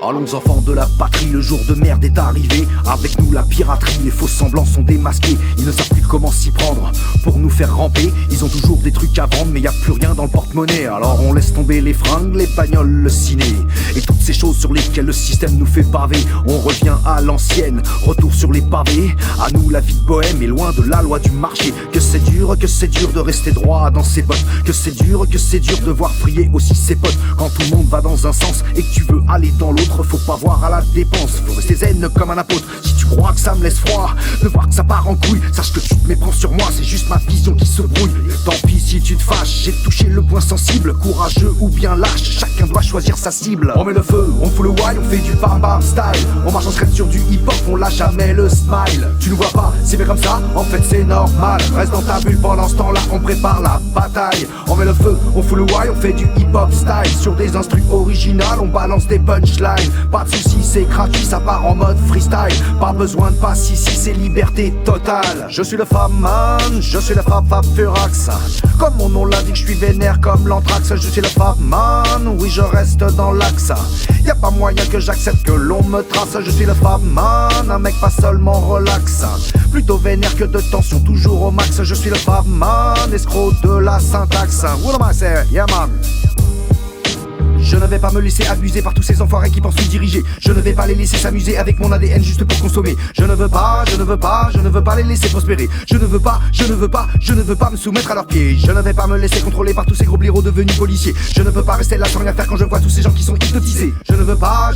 Allons enfants de la patrie, le jour de merde est arrivé. Avec nous la piraterie, les faux semblants sont démasqués. Ils ne savent plus comment s'y prendre pour nous faire ramper. Ils ont toujours des trucs à vendre mais y a plus rien dans le porte-monnaie. Alors on laisse tomber les fringues, les bagnoles, le ciné et toutes ces choses sur lesquelles le système nous fait baver. On revient à l'ancienne, retour sur les pavés. À nous la vie de bohème est loin de la loi du marché. Que c'est dur de rester droit dans ses bottes. Que c'est dur de voir frier aussi ses potes. Quand tout le monde va dans un sens et que tu veux aller dans l'autre, faut pas voir à la dépense, faut rester zen comme un apôtre. Si tu crois que ça me laisse froid de voir que ça part en couille, sache que tu te méprends sur moi, c'est juste ma vision qui se brouille. Tant pis si tu te fâches, j'ai touché le point sensible. Courageux ou bien lâche, chacun doit choisir sa cible. On met le feu, on fout le why, on fait du bam bam style. On marche en scred sur du hip hop, on lâche jamais le smile. Tu nous vois pas, c'est bien comme ça, en fait c'est normal. Reste dans ta bulle pendant ce temps-là, on prépare la bataille. On met le feu, on fout le why, on fait du hip hop style. Sur des instrus originales, on balance des punchlines. Pas de soucis, c'est gratuit, ça part en mode freestyle. Pas besoin de passe ici, c'est liberté totale. Je suis le Fab Man, je suis le Fab Furax. Comme mon nom l'indique, je suis vénère comme l'anthrax. Je suis le Fab Man, oui je reste dans l'axe. Y'a pas moyen que j'accepte que l'on me trace. Je suis le Fab Man, un mec pas seulement relax. Plutôt vénère que de tension, toujours au max. Je suis le Fab Man, escroc de la syntaxe. What am I saying? Yeah man. Je ne vais pas me laisser abuser par tous ces enfoirés qui pensent nous diriger. Je ne vais pas les laisser s'amuser avec mon ADN juste pour consommer. Je ne veux pas les laisser prospérer. Je ne veux pas me soumettre à leurs pieds. Je ne vais pas me laisser contrôler par tous ces gros blaireaux devenus policiers. Je ne peux pas rester là sans rien faire quand je vois tous ces gens qui sont hypnotisés. Je ne veux pas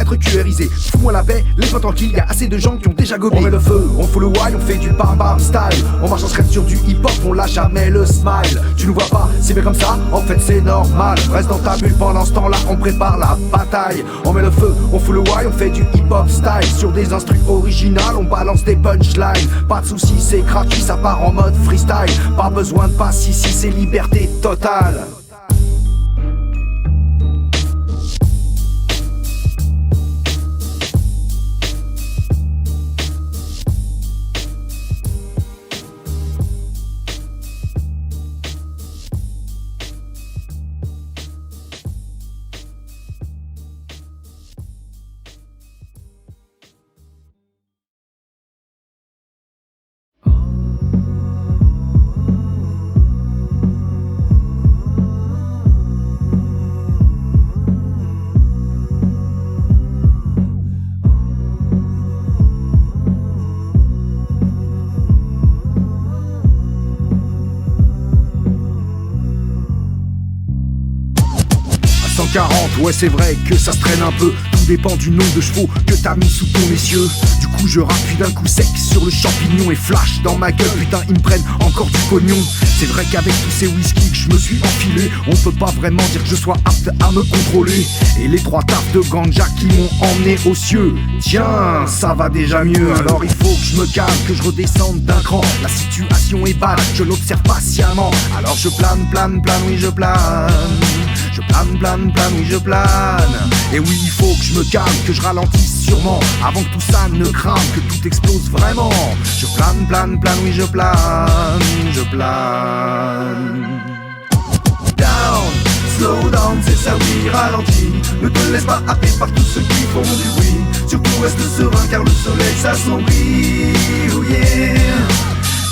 être cuérisé. Fous-moi la paix, laisse-moi tranquille, y a assez de gens qui ont déjà gobé. On met le feu, on fout le why, on fait du bam bam style. On marche en scred sur du hip hop, on lâche jamais le smile. Tu nous vois pas, c'est bien comme ça, en fait c'est normal. Reste dans ta bulle pendant ce temps-là, on prépare la bataille. On met le feu, on fout le why, on fait du hip hop style. Sur des instrus originales, on balance des punchlines. Pas de soucis, c'est gratuit, ça part en mode freestyle. Pas besoin de passe ici, c'est liberté totale. Ouais c'est vrai que ça se traîne un peu. Tout dépend du nombre de chevaux que t'as mis sous ton essieu. Du coup je rappuie d'un coup sec sur le champignon et flash dans ma gueule. Putain ils me prennent encore du pognon. C'est vrai qu'avec tous ces whisky que je me suis enfilé, on peut pas vraiment dire que je sois apte à me contrôler. Et les 3 taffes de ganja qui m'ont emmené aux cieux, tiens ça va déjà mieux. Alors il faut que je me calme, que je redescende d'un cran. La situation est bad, je l'observe patiemment. Alors je plane, oui je plane. Je plane, oui je plane. Et oui il faut que je me calme, que je ralentisse sûrement avant que tout ça ne crame, que tout explose vraiment. Je plane, oui je plane. Down, slow down, c'est ça oui, ralentis. Ne te laisse pas happer par tous ceux qui font du bruit. Surtout reste serein car le soleil s'assombrit. Oh yeah.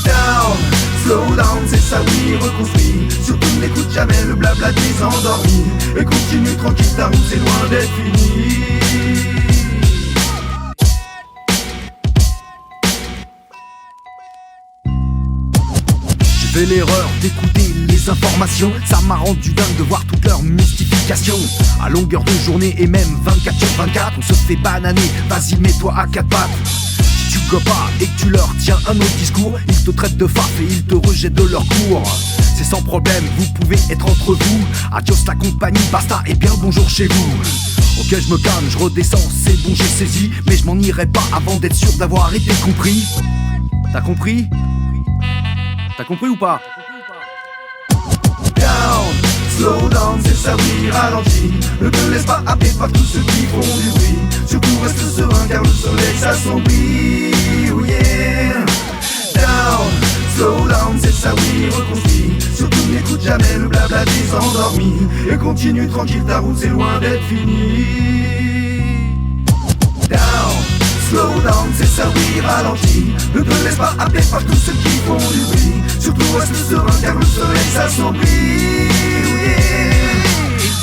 Down, slow down, c'est ça oui, reconstruis. Surtout n'écoute jamais le blabla des endormis. Et continue tranquille, ta route c'est loin d'être finie. J'ai fait l'erreur d'écouter les informations. Ça m'a rendu dingue de voir toute leur mystification. À longueur de journée et même 24 sur 24, on se fait bananer, vas-y mets-toi à 4 pattes. Si tu gobes pas et que tu leur tiens un autre discours, ils te traitent de farce et ils te rejettent de leur cours. C'est sans problème, vous pouvez être entre vous. Adios la compagnie, basta et bien bonjour chez vous. Ok je me calme, je redescends, c'est bon j'ai saisi. Mais je m'en irai pas avant d'être sûr d'avoir été compris. T'as compris? T'as compris ou pas? Down, slow down, c'est ça oui, ralentis. Ne te laisse pas happer par tous ceux qui font du bruit. Surtout reste serein car le soleil s'assombrit. Oh yeah. Down, Slow down, c'est ça oui, reconstruit. Surtout n'écoute jamais le blabla des endormis. Et continue tranquille, ta route c'est loin d'être fini. Down, slow down, c'est ça oui, ralentis. Ne te laisse pas happer par tous ceux qui font du bruit. Surtout reste serein car le soleil s'assombrit.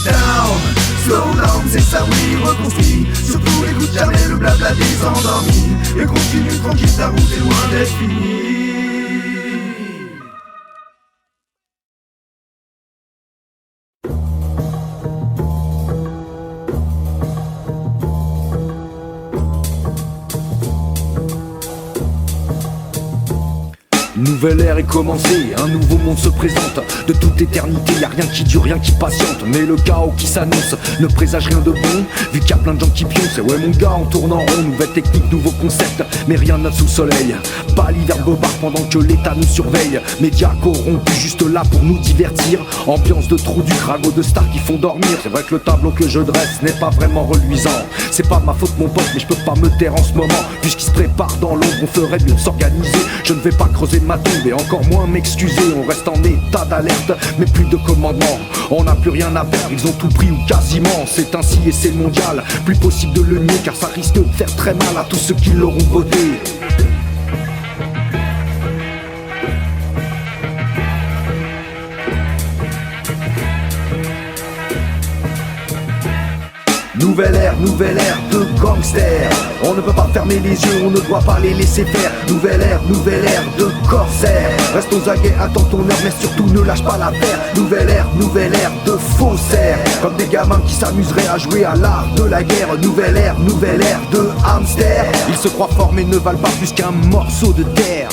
Down, slow down, c'est ça oui, reconstruit. Surtout n'écoute jamais le blabla des endormis. Et continue tranquille, ta route est loin d'être finie. Nouvelle ère est commencée, un nouveau monde se présente. De toute éternité, y'a rien qui dure, rien qui patiente. Mais le chaos qui s'annonce ne présage rien de bon, vu qu'il y a plein de gens qui pioncent. Et ouais mon gars, on tourne en rond, nouvelle technique, nouveaux concepts. Mais rien n'a sous soleil, pas l'hiver bobard pendant que l'état nous surveille. Médias corrompus juste là pour nous divertir. Ambiance de trous du crago de stars qui font dormir. C'est vrai que le tableau que je dresse n'est pas vraiment reluisant. C'est pas ma faute mon pote, mais je peux pas me taire en ce moment. Puisqu'il se prépare dans l'ombre, on ferait mieux de s'organiser. Je ne vais pas creuser ma tombe et encore moins m'excuser. On reste en état d'alerte, mais plus de commandement. On n'a plus rien à perdre, ils ont tout pris ou quasiment. C'est ainsi et c'est le mondial, plus possible de le nier. Car ça risque de faire très mal à tous ceux qui l'auront voté. Nouvelle ère de gangsters. On ne peut pas fermer les yeux, on ne doit pas les laisser faire. Nouvelle ère de corsaires. Reste aux aguets, attends ton heure, mais surtout ne lâche pas l'affaire. Nouvelle ère de faussaires. Comme des gamins qui s'amuseraient à jouer à l'art de la guerre. Nouvelle ère de hamsters. Ils se croient forts mais ne valent pas plus qu'un morceau de terre.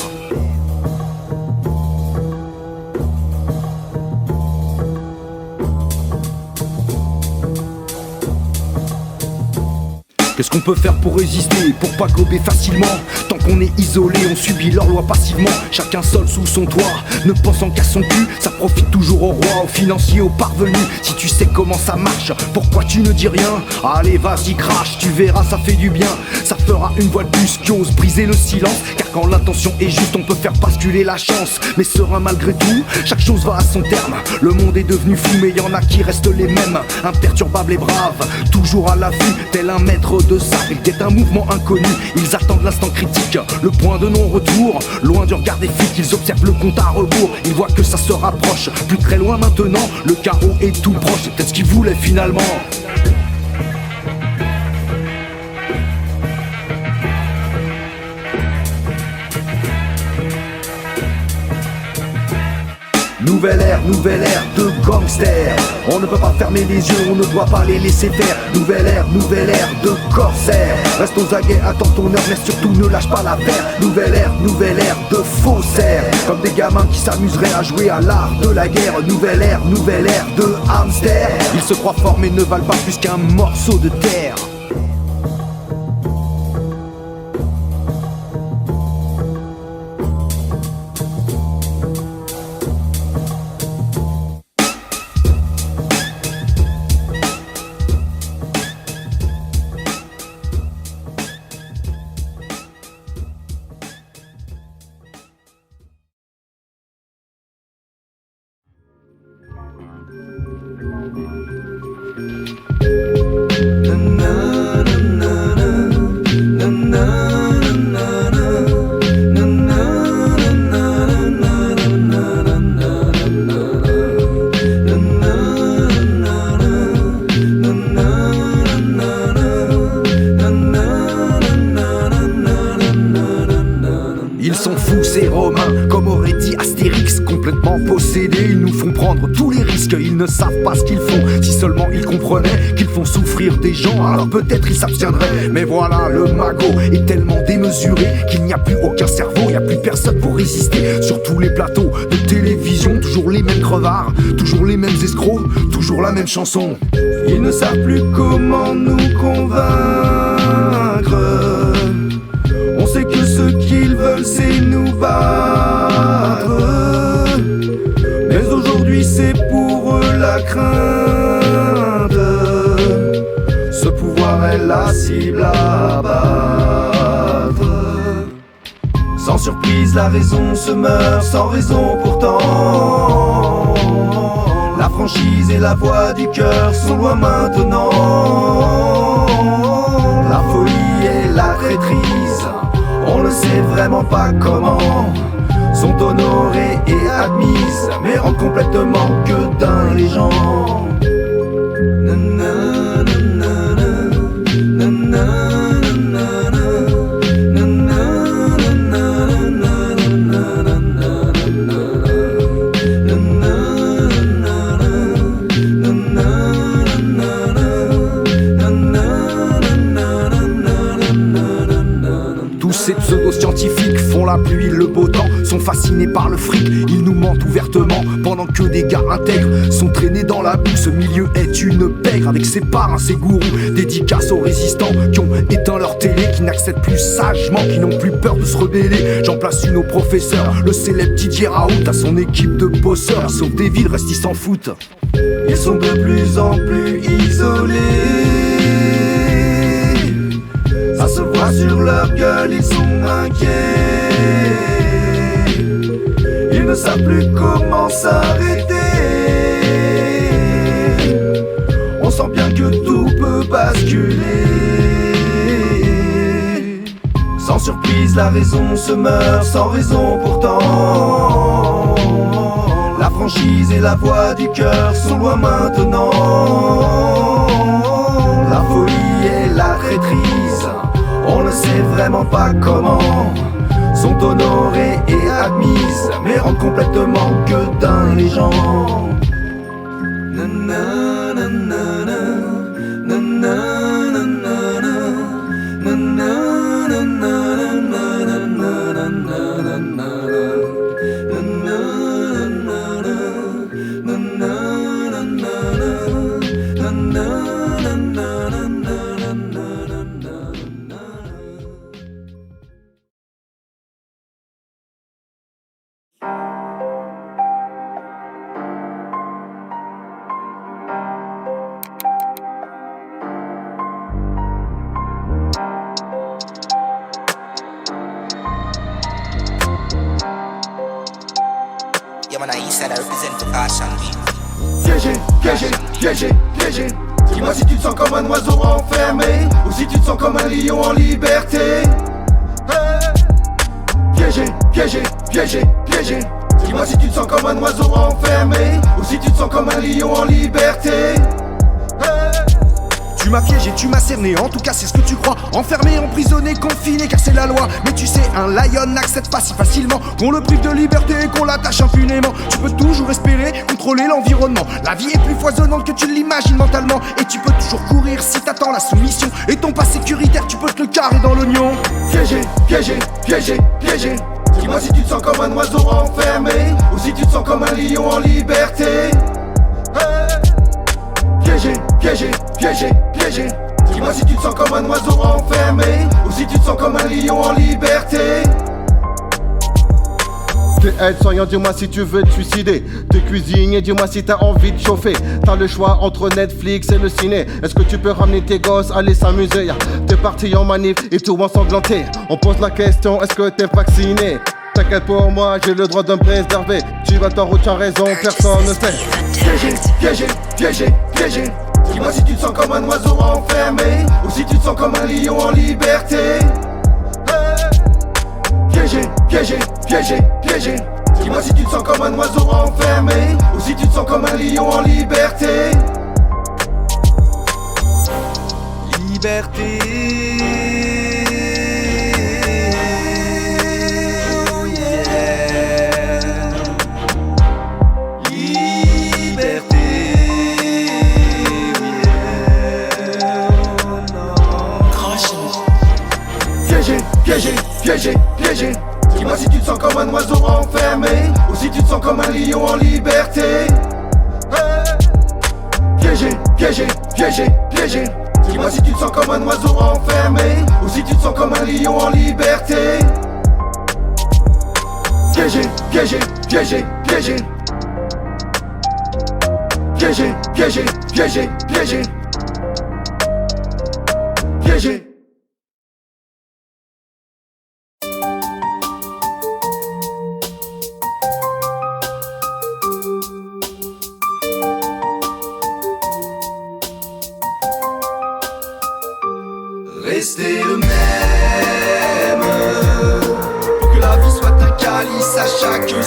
Qu'est-ce qu'on peut faire pour résister, pour pas gober facilement? Tant qu'on est isolé, on subit leur loi passivement. Chacun seul sous son toit, ne pensant qu'à son cul. Ça profite toujours aux rois, aux financiers, aux parvenus. Si tu sais comment ça marche, pourquoi tu ne dis rien? Allez vas-y crache, tu verras ça fait du bien. Ça fera une voix de plus qui ose briser le silence. Car quand l'intention est juste, on peut faire basculer la chance. Mais serein malgré tout, chaque chose va à son terme. Le monde est devenu fou mais y en a qui restent les mêmes. Imperturbables et braves, toujours à l'affût, tel un maître de sable. Ils guettent un mouvement inconnu, ils attendent l'instant critique, le point de non-retour. Loin du regard des flics, ils observent le compte à rebours. Ils voient que ça se rapproche, plus très loin maintenant. Le chaos est tout proche, c'est peut-être ce qu'ils voulaient finalement. Nouvelle ère de gangsters. On ne peut pas fermer les yeux, on ne doit pas les laisser faire. Nouvelle ère de corsaires. Reste aux aguets, attends ton heure, mais surtout ne lâche pas l'affaire. Nouvelle ère de faussaires. Comme des gamins qui s'amuseraient à jouer à l'art de la guerre. Nouvelle ère de hamsters. Ils se croient forts mais ne valent pas plus qu'un morceau de terre. Ils sont fous ces Romains, comme aurait dit Astérix, complètement possédés. Ils nous font prendre tous les risques, ils ne savent pas ce qu'ils font. Si seulement ils comprenaient qu'ils font souffrir des gens, alors peut-être ils s'abstiendraient. Mais voilà, le magot est tellement démesuré qu'il n'y a plus aucun cerveau, il n'y a plus personne pour résister. Sur tous les plateaux de télévision, toujours les mêmes crevards, toujours les mêmes escrocs, toujours la même chanson. Ils ne savent plus comment nous convaincre. On sait que ce qu'ils veulent c'est nous battre. Mais aujourd'hui c'est pour eux la crainte. Ce pouvoir est la cible à battre. surprise, la raison se meurt sans raison pourtant. La franchise et la voix du cœur sont loin maintenant. La folie et la traîtrise, on ne sait vraiment pas comment, sont honorées et admises, mais rendent complètement que d'un les gens. Ces pseudo-scientifiques font la pluie, le beau temps, sont fascinés par le fric, ils nous mentent ouvertement, pendant que des gars intègres sont traînés dans la boue. Ce milieu est une pègre, avec ses parrains, ses gourous, dédicaces aux résistants qui ont éteint leur télé, qui n'accèdent plus sagement, qui n'ont plus peur de se rebeller. J'en place une au professeur, le célèbre Didier Raoult, à son équipe de bosseurs, ils sauvent des villes, restent ils s'en foutent. Ils sont de plus en plus isolés, ça se voit sur leur gueule, ils sont inquiets. Ils ne savent plus comment s'arrêter. On sent bien que tout peut basculer. Sans surprise, la raison se meurt sans raison pourtant. La franchise et la voix du cœur sont loin maintenant. La folie et la traîtrise, on ne sait vraiment pas comment, sont honorées et admises, mais rendent complètement que d'un les gens. Piégé, piégé, piégé, piégé. Dis-moi si tu te sens comme un oiseau enfermé, ou si tu te sens comme un lion en liberté. Piégé, piégé, piégé, piégé. Dis-moi si tu te sens comme un oiseau enfermé, ou si tu te sens comme un lion en liberté. Tu m'as piégé, tu m'as cerné, en tout cas c'est ce que tu crois. Enfermé, emprisonné, confiné, car c'est la loi. Mais tu sais, un lion n'accepte pas si facilement qu'on le prive de liberté et qu'on l'attache impunément. Tu peux toujours espérer contrôler l'environnement. La vie est plus foisonnante que tu l'imagines mentalement. Et tu peux toujours courir si t'attends la soumission. Et ton pas sécuritaire, tu peux te le carrer dans l'oignon. Piégé, piégé, piégé, piégé. Dis-moi si tu te sens comme un oiseau enfermé, ou si tu te sens comme un lion en liberté. Piégé, piégé, piégé, piégé. Dis-moi si tu te sens comme un oiseau enfermé, ou si tu te sens comme un lion en liberté. T'es aide-soignant, dis-moi si tu veux te suicider. T'es cuisinier, dis-moi si t'as envie de chauffer. T'as le choix entre Netflix et le ciné. Est-ce que tu peux ramener tes gosses, aller s'amuser? T'es parti en manif et tout ensanglanté. On pose la question, est-ce que t'es vacciné? T'inquiète pour moi, j'ai le droit de me préserver. Tu vas t'en route, tu as raison, personne ne sait. Piégé, piégé, piégé, piégé. Dis-moi si tu te sens comme un oiseau enfermé, ou si tu te sens comme un lion en liberté. Piégé, piégé, piégé, piégé. Dis-moi si tu te sens comme un oiseau enfermé, ou si tu te sens comme un lion en liberté. Liberté. Piégé, piégé, piégé. Dis-moi si tu te sens comme un oiseau enfermé, ou si tu te sens comme un lion en liberté. Piégé, piégé, piégé, piégé. Dis-moi si tu te sens comme un oiseau enfermé, ou si tu te sens comme un lion en liberté. Piégé, piégé, piégé, piégé. Piégé, piégé, piégé, piégé. Piégé.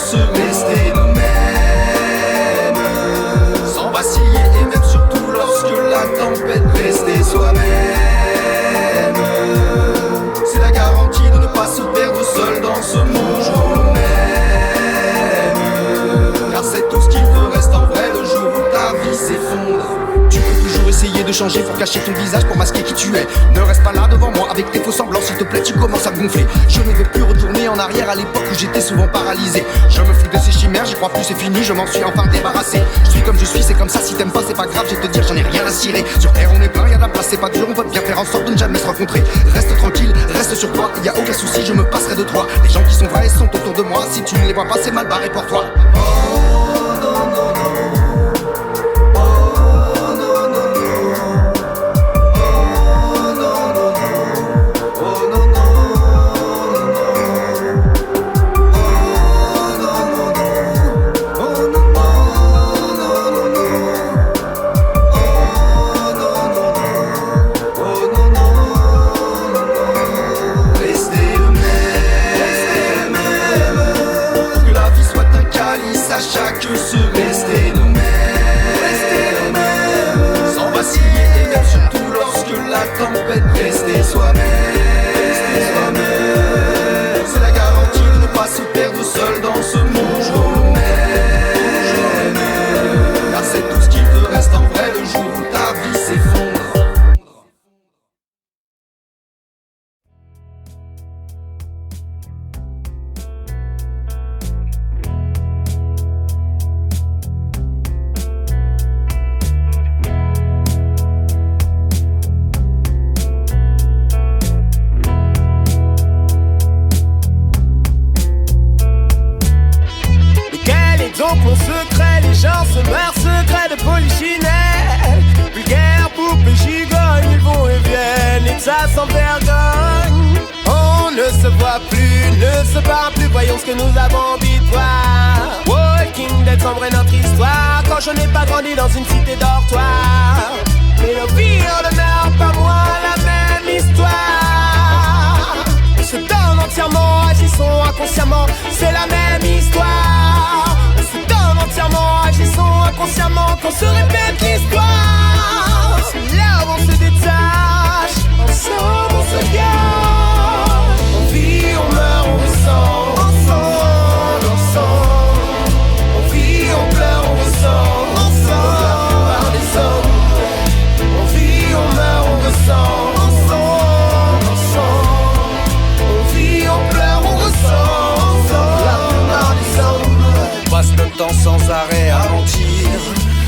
se rester nous-mêmes, sans vaciller et même surtout lorsque la tempête. Rester soi-même, c'est la garantie de ne pas se perdre seul dans ce monde. Car c'est tout ce qu'il te reste en vrai le jour où ta vie s'effondre. Tu peux toujours essayer de changer pour cacher ton visage, pour masquer qui tu es. Ne reste pas là devant moi avec tes faux semblants, s'il te plaît tu commences à gonfler. Je ne veux plus retourner en arrière à l'époque où j'étais souvent paralysé. Je me fous de ces chimères, j'y crois plus, c'est fini, je m'en suis enfin débarrassé. Je suis comme je suis, c'est comme ça, si t'aimes pas c'est pas grave, je vais te dire j'en ai rien à cirer. Sur terre on est plein, y'a de la place, c'est pas dur, on va bien faire en sorte de ne jamais se rencontrer. Reste tranquille, reste sur toi, y a aucun souci, je me passerai de toi. Les gens qui sont vrais sont autour de moi, si tu ne les vois pas c'est mal barré pour toi.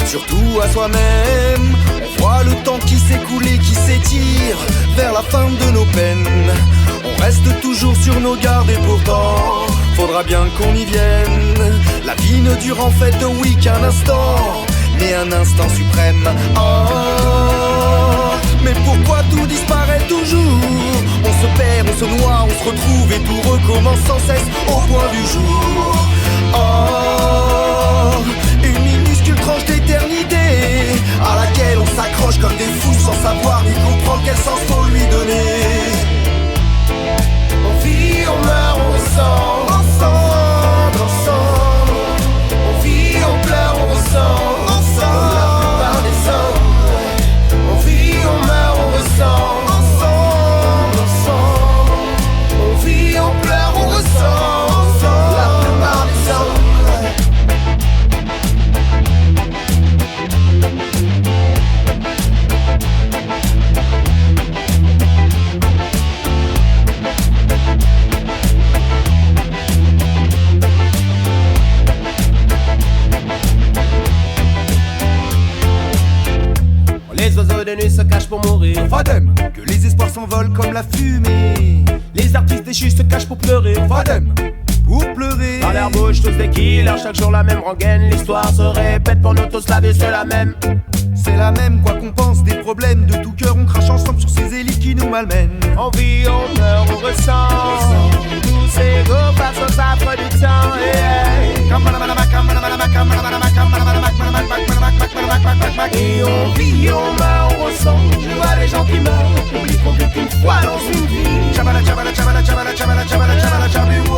Surtout à soi-même, on voit le temps qui s'écoule et qui s'étire vers la fin de nos peines. On reste toujours sur nos gardes et pourtant faudra bien qu'on y vienne. La vie ne dure en fait oui qu'un instant, mais un instant suprême. Oh, mais pourquoi tout disparaît toujours? On se perd, on se noie, on se retrouve et tout recommence sans cesse au point du jour. Oh, une minuscule tranche d'éternité à laquelle on s'accroche comme des fous sans savoir ni comprendre quel sens faut lui donner. On vit, on meurt, on ressent ensemble, ensemble. On vit, on pleure, on ressent ensemble. La plupart des hommes. On vit, on meurt, on ressent ensemble, ensemble. On vit, on pleure, on ressent ensemble. La plupart des hommes. Les oiseaux de nuit se cachent pour mourir. Fadem, que les espoirs s'envolent comme la fumée. Les artistes déchus se cachent pour pleurer. Fadem, pour pleurer. Dans leur bouche tous des killers, chaque jour la même rengaine. L'histoire se répète pour nous tous, la vie c'est la même. C'est la même, quoi qu'on pense des problèmes. De tout cœur on crache ensemble sur ces élites qui nous malmènent. On vit, on meurt, on ressent. Tous ces égaux passent aux affres du temps. Et on vit, on meurt, on ressent. Je vois les gens qui meurent, oublie qu'on vit qu'une fois dans une vie. Chabala, chabala, chabala, chabala, chabala, chabala, chabala, chabala, boy.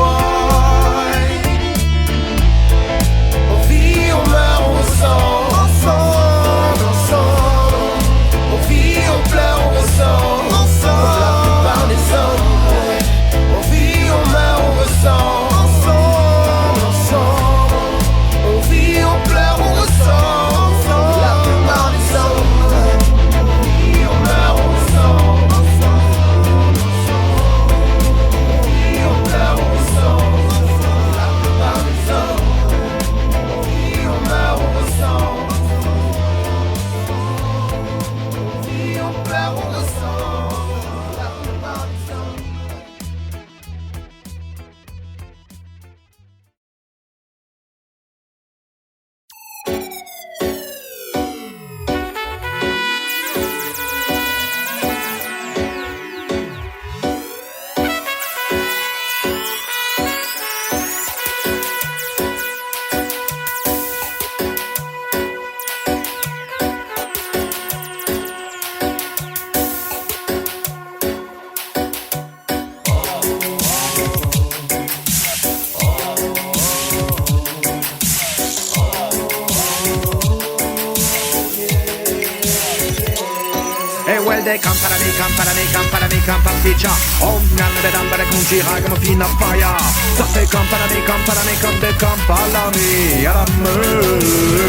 de camparane, camparane, camparane, camparticcia. Ognan vedambare con giragamo fino a paia. Ça fait camparane, camparane, comme des campalami. À la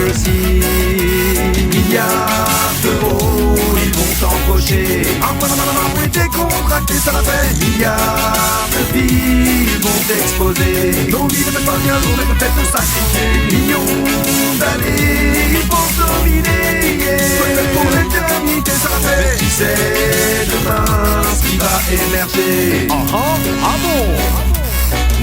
merci. Milliards d'euros, ils vont t'empocher. Oui, t'es contracté, ça la fait. Milliards de vies, ils vont t'exposer. Nos vies ne peuvent pas bien, on est peut-être te sacrifier. Millions d'années, ils vont dominer. Peut-être pour l'éternité, ça la fait. Mais qui sait demain ce qui va émerger? Ah bon?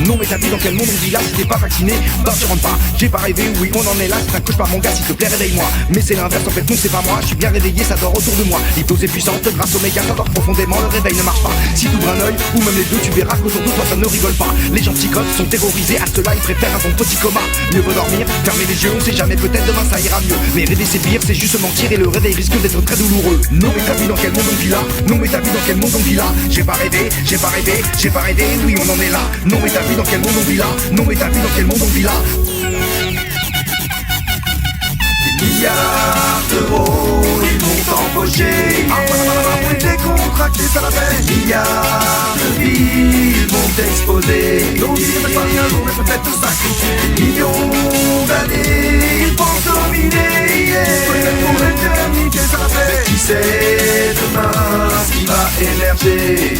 Non mais t'as vu dans quel monde on vit là? Si t'es pas vacciné, bah tu rentres pas. J'ai pas rêvé, oui on en est là. C'est un cauchemar mon gars, s'il te plaît réveille-moi. Mais c'est l'inverse en fait, non c'est pas moi. Je suis bien réveillé, ça dort autour de moi. L'hypnose est puissante, grâce au méga ça dort profondément. Le réveil ne marche pas. Si t'ouvres un œil, ou même les deux, tu verras qu'aujourd'hui toi ça ne rigole pas. Les gens psychotes sont terrorisés, à cela ils préfèrent un bon petit coma. Mieux vaut dormir, fermer les yeux, on sait jamais, peut-être demain ça ira mieux. Mais rêver c'est pire, c'est juste mentir et le réveil risque d'être très douloureux. Non mais t'as vu dans quel monde on vit là? Non mais t'as vu dans quel monde on vit là? J'ai pas rêvé, j'ai pas rêvé, j'ai pas rêvé, oui on en est là. Non mais t'as vu dans quel monde on vit là? Non mais t'as vu dans quel monde on vit là? Des milliards d'euros, ils vont t'empocher. Oui t'es contracté, ça la fait. Milliards de vies, ils vont t'exposer. Nos vies ne peuvent pas bien, on est peut-être te sacrifier. Millions d'années, ils vont dominer. Peut-être pour l'éternité, ça la fait. Mais qui sait demain ce qui va émerger?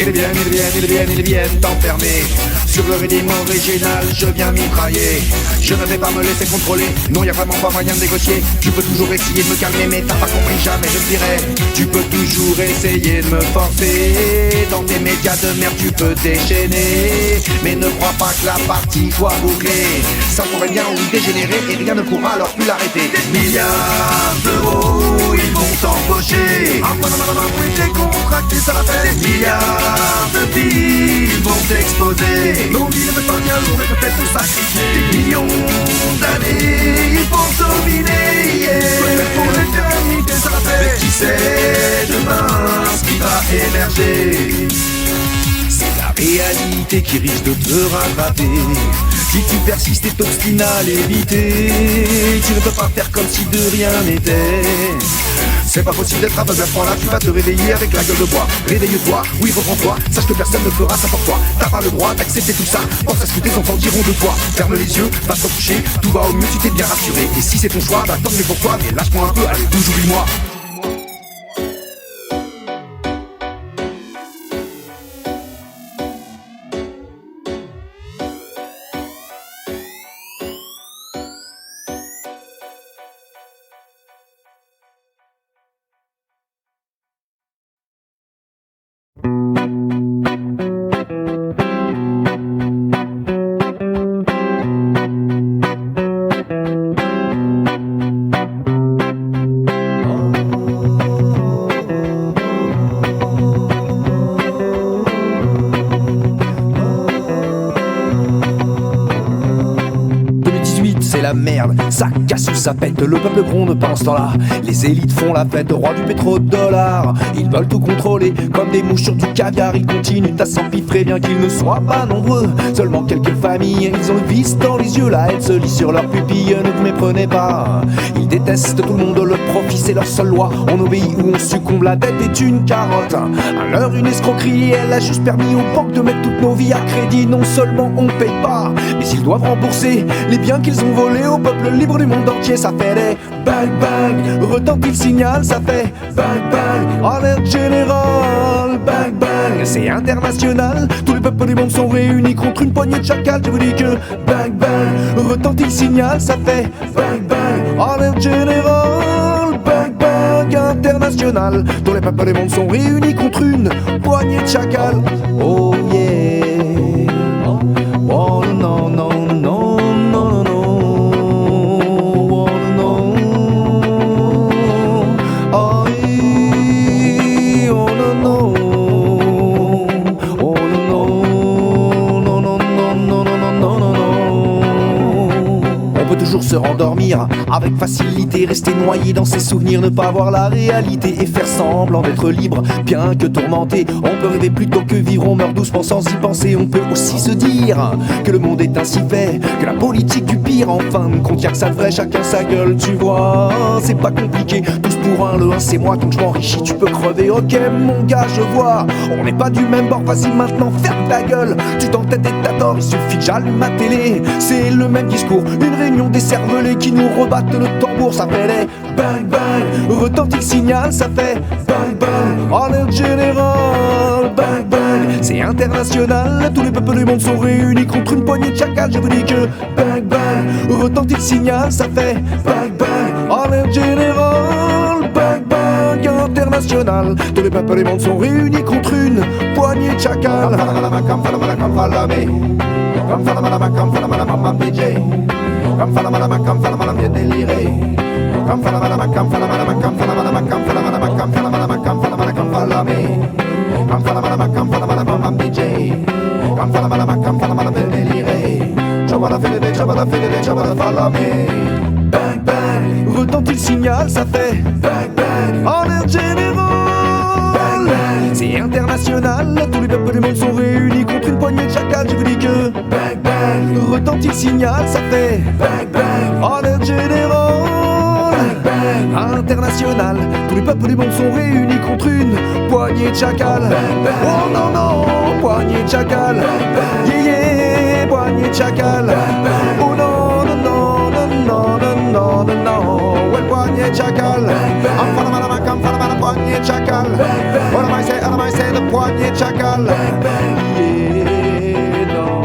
Ils viennent t'enfermer. Sur le rythme original, je viens mitrailler. Je ne vais pas me laisser contrôler. Non, y a vraiment pas moyen de négocier. Tu peux toujours essayer de me calmer, mais t'as pas compris jamais, je te dirais. Tu peux toujours essayer de me forcer. Dans tes médias de merde, tu peux déchaîner. Mais ne crois pas que la partie soit bouclée. Ça pourrait bien oui dégénérer et rien ne pourra alors plus l'arrêter. Des milliards d'euros, ils vont t'embaucher. Oui, t'es contracté, ça la fait. Des milliards de vies, ils vont t'exposer. Nos vies ne peuvent pas bien, on est peut-être te sacrifier. Des millions d'années, ils vont dominer. Peut-être pour l'éternité, ça la fait. Mais qui sait demain ce qui va émerger? C'est la réalité qui risque de te rattraper. Si tu persistes et t'obstines à l'éviter, tu ne peux pas faire comme si de rien n'était. C'est pas possible d'être aveugle à ce point-là, tu vas te réveiller avec la gueule de bois. Réveille-toi, oui reprends-toi, sache que personne ne fera ça pour toi. T'as pas le droit d'accepter tout ça, pense à ce que tes enfants diront de toi. Ferme les yeux, va te coucher, tout va au mieux, tu t'es bien rassuré. Et si c'est ton choix, bah tant mieux pour toi, mais lâche-moi un peu, allez, bouge, oublie-moi. Ça casse ou ça pète, le peuple gronde pendant ce temps-là. Les élites font la fête, roi du pétrodollar. Ils veulent tout contrôler, comme des mouches sur du caviar. Ils continuent à s'empiffrer, bien qu'ils ne soient pas nombreux. Seulement quelques familles, ils ont le vice dans les yeux. La haine se lit sur leurs pupilles, ne vous méprenez pas. Ils détestent tout le monde, le profit c'est leur seule loi. On obéit ou on succombe, la dette est une carotte. À l'heure une escroquerie, elle a juste permis aux banques de mettre toutes nos vies à crédit. Non seulement on paye pas, mais ils doivent rembourser les biens qu'ils ont volés au peuple libre du monde entier. Ça fait des bang bang, retentit le signal, ça fait bang bang, alerte générale, bang bang. C'est international, tous les peuples du monde sont réunis contre une poignée de chacals. Je vous dis que bang bang, retentit le signal, ça fait bang bang, alerte générale, bang bang, international. Tous les peuples du monde sont réunis contre une poignée de chacals. Oh yeah. Oh non non non non non. peut toujours se rendormir avec facilité, rester noyé dans ses souvenirs, ne pas voir la réalité et faire semblant d'être libre, bien que tourmenté. On peut rêver plutôt que vivre, on meurt doucement sans y penser. On peut aussi se dire que le monde est ainsi fait, que la politique du pire, en fin de compte y'a que ça de vrai, chacun sa gueule, tu vois. C'est pas compliqué, tous pour un, le un c'est moi, donc je m'enrichis, tu peux crever. Ok mon gars, je vois, on n'est pas du même bord, vas-y maintenant ferme ta gueule. Tu t'entêtes et t'as tort, il suffit que j'allume ma télé, c'est le même discours, une réunion des cervelés qui nous rebattent le tambour. Ça fait les bang bang, retentit le signal, ça fait bang bang, en l'air général, bang bang. C'est international, tous les peuples du monde sont réunis contre une poignée de chacals. Je vous dis que bang bang, retentit le signal, ça fait bang bang, en l'air général, bang bang, international. Tous les peuples du monde sont réunis contre une poignée de chacals. Come follow my DJ. Come follow my déliré. Come follow my, come follow my, come follow my, come follow my, come follow my, come follow my, come follow me. Come follow my, come follow my DJ. Come follow my, come follow my déliré. Je wanna feel it, je wanna feel it, je wanna follow me. Bang bang, retentit le signal, ça fait bang bang, en l'air général. C'est international, tous les peuples du monde sont réunis contre une poignée de chacals. Je vous dis que bang bang, retentit le signal, ça fait bang bang, en l'air général. Bang bang, international, tous les peuples du monde sont réunis contre une poignée de chacals. Oh non non, poignée de chacals. Yeah yeah, poignée de chacals. Oh non non non non non non non non, ouais poignée de chacals. I'm follow my poignée de chacals. What am I say, the poignée de chacals. Yeah, non.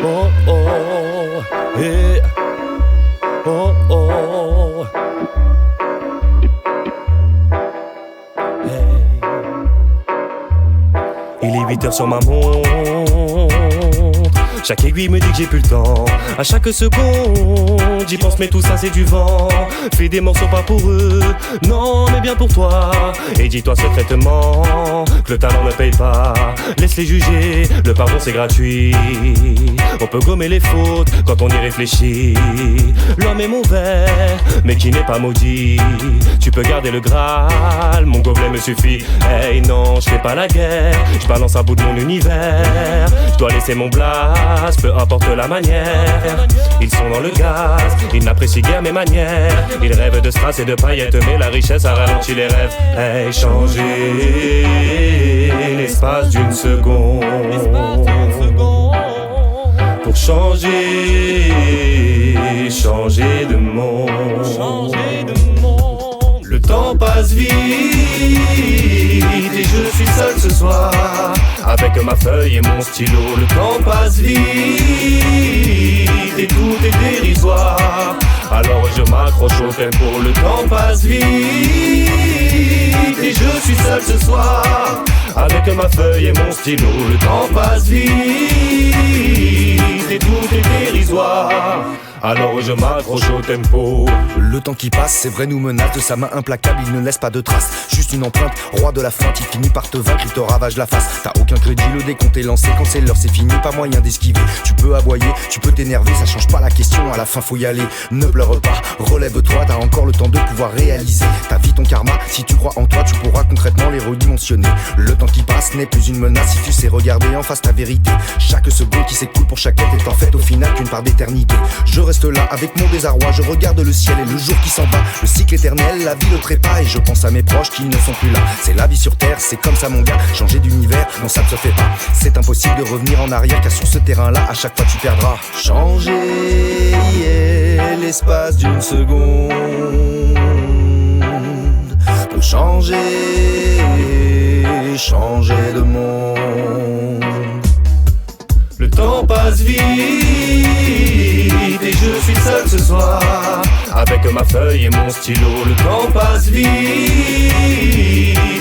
Oh oh, hey. Oh oh, hey. Il est 8h sur ma montre. Chaque aiguille me dit que j'ai plus le temps. À chaque seconde, j'y pense mais tout ça c'est du vent. Fais des morceaux pas pour eux, non mais bien pour toi. Et dis-toi secrètement que le talent ne paye pas. Laisse-les juger, le pardon c'est gratuit. On peut gommer les fautes quand on y réfléchit. L'homme est mauvais, mais qui n'est pas maudit. Tu peux garder le Graal, mon gobelet me suffit. Hey non, je fais pas la guerre, je balance à bout de mon univers. Je dois laisser mon blast, peu importe la manière. Ils sont dans le gaz, ils n'apprécient guère mes manières. Ils rêvent de strass et de paillettes, mais la richesse a ralenti les rêves. Hey, changer l'espace d'une seconde. Pour changer de monde. Le temps passe vite et je suis seul ce soir avec ma feuille et mon stylo. Le temps passe vite et tout est dérisoire. Alors je m'accroche au tempo. Le temps passe vite et je suis seul ce soir avec ma feuille et mon stylo. Le temps passe vite et tout est dérisoire. Alors je m'accroche au tempo. Le temps qui passe, c'est vrai, nous menace de sa main implacable. Il ne laisse pas de traces, juste une empreinte. Roi de la feinte, il finit par te vaincre, il te ravage la face. T'as aucun crédit, le décompte est lancé. Quand c'est l'heure, c'est fini, pas moyen d'esquiver. Tu peux aboyer, tu peux t'énerver, ça change pas la question. À la fin, faut y aller, ne pleure pas. Relève-toi, t'as encore le temps de pouvoir réaliser ta vie, ton karma. Si tu crois en toi, tu pourras concrètement les redimensionner. Le temps qui passe n'est plus une menace si tu sais regarder en face ta vérité. Chaque seconde qui s'écoule pour chaque quête est en fait au final qu'une part d'éternité. Je reste là avec mon désarroi, je regarde le ciel et le jour qui s'en va. Le cycle éternel, la vie le trépas et je pense à mes proches qui ne sont plus là. C'est la vie sur terre, c'est comme ça mon gars. Changer d'univers, non ça ne se fait pas. C'est impossible de revenir en arrière car sur ce terrain-là, à chaque fois tu perdras. Changer l'espace d'une seconde. Pour changer de monde. Le temps passe vite et je suis seul ce soir avec ma feuille et mon stylo. Le temps passe vite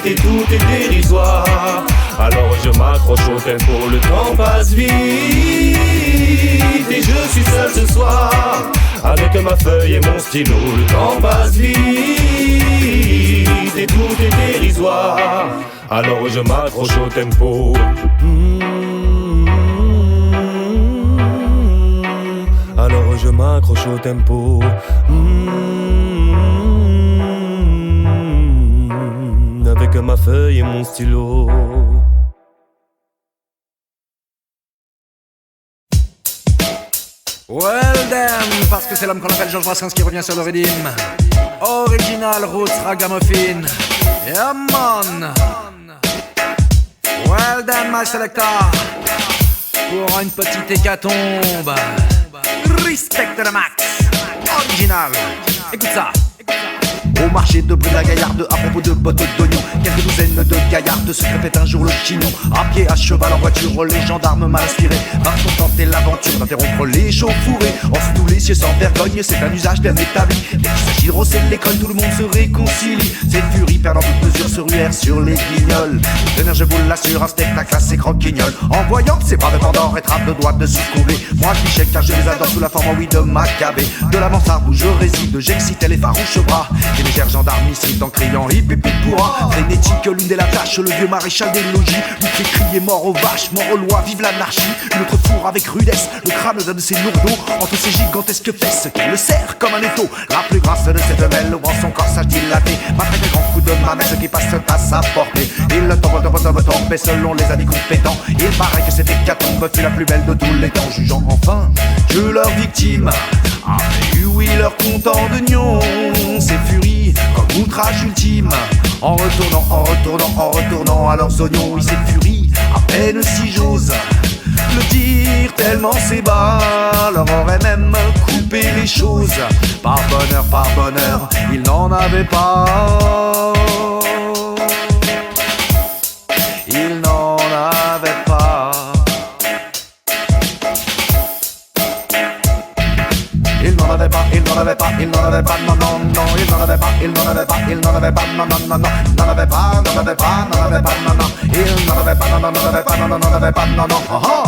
et tout est dérisoire. Alors je m'accroche au tempo. Le temps passe vite et je suis seul ce soir avec ma feuille et mon stylo. Le temps passe vite alors je m'accroche au tempo. Alors je m'accroche au tempo. Avec ma feuille et mon stylo. Well damn, parce que c'est l'homme qu'on appelle Georges Brassens qui revient sur le rythme. Original Roots Ragamuffin. Yeah man. Well damn my selector. Pour une petite hécatombe. Respect the max. Original. Écoute ça. Au marché de Brune-la-Gaillarde, à propos de bottes d'oignons, quelques douzaines de gaillards se crêpaient un jour le chignon. À pied, à cheval, en voiture, les gendarmes mal inspirés partent tenter l'aventure d'interrompre les chauffourées. En sous tous les cieux sans vergogne, c'est un usage bien établi. Dès qu'il s'agit de rosser l'école, tout le monde se réconcilie. Cette furie perdant toute mesure se ruèrent sur les guignols. Tenir, je vous l'assure, un spectacle assez croquignol. En voyant ces bras de pendant être de doigts de succomber, moi cliché car je les adore sous la forme oui de Maccabée. De la mansarde où je réside, j'excitais les farouches bras. Et les gendarmes ici en criant hip hip hip pourra. Frénétique, l'une des la tâche, le vieux maréchal des logis lui fait crier mort aux vaches, mort aux lois, vive l'anarchie. Une autre fourre avec rudesse, le crâne d'un de ses lourdeaux entre ses gigantesques fesses qui le serre comme un étau. La plus grasse de ses femelles ouvre son corsage dilaté, malgré des grands coups de mamesse qui passent à sa portée. Il tombe selon les avis compétents. Il paraît que cette hécatombe fut la plus belle de tous les temps, jugeant enfin que leurs victimes avaient eu oui leur comptant de nions. Ces furies comme outrage ultime, en retournant à leurs oignons. Oui, cette furie, à peine si j'ose le dire, tellement c'est bas, leur aurait même coupé les choses. Par bonheur, ils n'en avaient pas. Ils n'en avaient pas. Ils n'en avaient pas, non, non, non, ils n'en avaient pas, non, non, non, non, ils n'en avaient pas, non, non, non, ils n'en avaient pas, non, non, non, non, oh.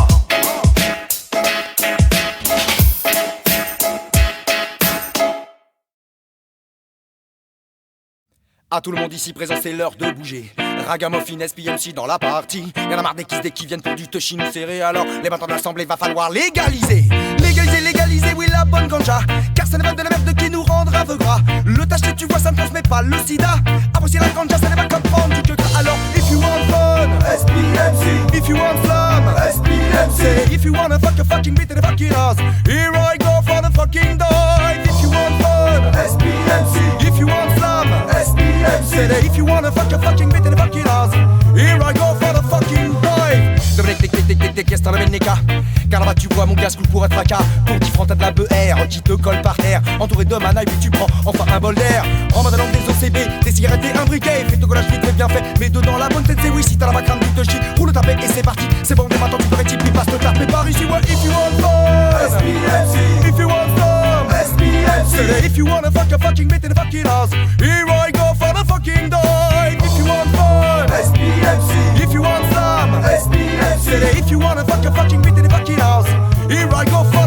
À tout le monde ici présent, c'est l'heure de bouger. Ragamuffin, SPMC dans la partie. Y'en a marre des qui viennent pour du touchy nous serrer. Alors les bâtons de l'assemblée, va falloir légaliser. Légaliser, oui la bonne ganja. Car c'est le de la merde qui nous rendra aveugles. Le tacheté tu vois ça ne transmet pas le sida. Apprécier la ganja, ça n'est pas comme prendre du que. Alors if you want fun, SPMC. If you want flamme, SPMC. If you wanna fuck a fucking beat in the fucking house, here I go for the fucking dive. If you want fun, SPMC. If you want flamme, SPMC. If you wanna fuck a fucking beat in the fucking house, here I go for the fucking dive. Dominique, tic, qu'est-ce t'en amènes, Nika? Car là-bas tu vois mon casque pour être fracas. Pour 10 francs t'as de la BR qui te colle par terre. Entouré de mana et puis tu prends enfin un bol d'air. En mode langue des OCB, des cigarettes et un briquet. Fais ton collage vite et bien fait, mais dedans la bonne tête c'est oui. Si t'as la macrane tu te chies, roule le tapet et c'est parti. C'est bon dès maintenant tu peux rétirer, puis passe le taper par ici. Ouais, if you want fun, SPMC. If you want fun, SPMC. If you wanna fuck a fucking beat in the fucking house, here I go for the fucking dive. If you want fun, SPMC. If you want flamme, SPMC. If you wanna fuck a fucking beat in the fucking house, here I go for